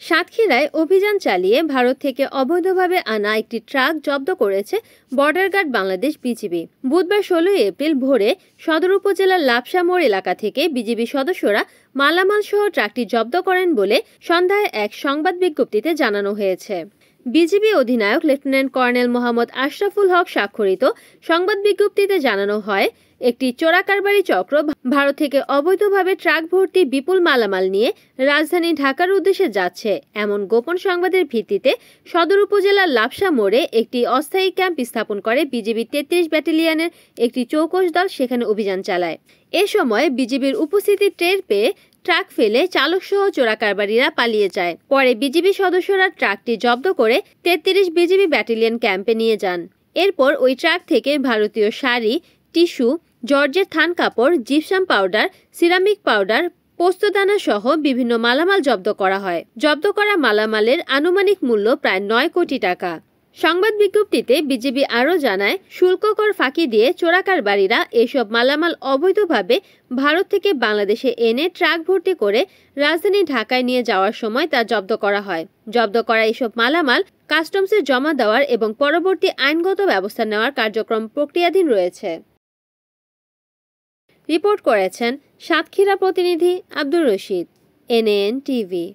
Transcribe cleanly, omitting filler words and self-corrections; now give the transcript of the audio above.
সাতক্ষীরায় অভিযান চালিয়ে ভারত থেকে অবৈধভাবে আনা একটি ট্রাক জব্দ করেছে বর্ডার গার্ড বাংলাদেশ বিজিবি। বুধবার ১৬ এপ্রিল ভোরে সদর উপজেলার লাপসা মোড় এলাকা থেকে বিজিবি সদস্যরা মালামাল সহ ট্রাকটি জব্দ করেন বলে সন্ধ্যায় এক সংবাদ বিজ্ঞপ্তিতে জানানো হয়েছে। বিজিবি অধিনায়ক লেফটেন্যান্ট কর্নেল মোহাম্মদ আশরাফুল হক স্বাক্ষরিত সংবাদ বিজ্ঞপ্তিতে জানানো হয়, একটি চোরাকারবারি চক্র ভারত থেকে অবৈধভাবে ট্রাক ভর্তি বিপুল মালামাল নিয়ে রাজধানী ঢাকার উদ্দেশ্যে যাচ্ছে এমন গোপন সংবাদের ভিত্তিতে সদর উপজেলার লাপসা মোড়ে একটি অস্থায়ী ক্যাম্প স্থাপন করে বিজিবি ৩৩ ব্যাটালিয়নের একটি চৌকস দল সেখানে অভিযান চালায়। এ সময় বিজিবির উপস্থিতি টের পেয়ে ট্রাক ফেলে চালক সহ চোরাকারবারিরা পালিয়ে যায়। পরে বিজিবি সদস্যরা ট্রাকটি জব্দ করে ৩৩ বিজিবি ব্যাটালিয়ন ক্যাম্পে নিয়ে যান। এরপর ওই ট্রাক থেকে ভারতীয় শাড়ি, টিস্যু, জর্জের থান কাপড়, জিপসাম পাউডার, সিরামিক পাউডার, পোস্তদানা সহ বিভিন্ন মালামাল জব্দ করা হয়। জব্দ করা মালামালের আনুমানিক মূল্য প্রায় ৯ কোটি টাকা। সংবাদ বিজ্ঞপ্তিতে বিজিবি আরও জানায়, শুল্ক কর ফাঁকি দিয়ে চোরাকারবারিরা এসব মালামাল অবৈধভাবে ভারত থেকে বাংলাদেশে এনে ট্রাক ভর্তি করে রাজধানী ঢাকায় নিয়ে যাওয়ার সময় তা জব্দ করা হয়। জব্দ করা এসব মালামাল কাস্টমসে জমা দেওয়ার এবং পরবর্তী আইনগত ব্যবস্থা নেওয়ার কার্যক্রম প্রক্রিয়াধীন রয়েছে। রিপোর্ট করেছেন সাতক্ষীরা প্রতিনিধি আব্দুর রশিদ, এনএএন টিভি।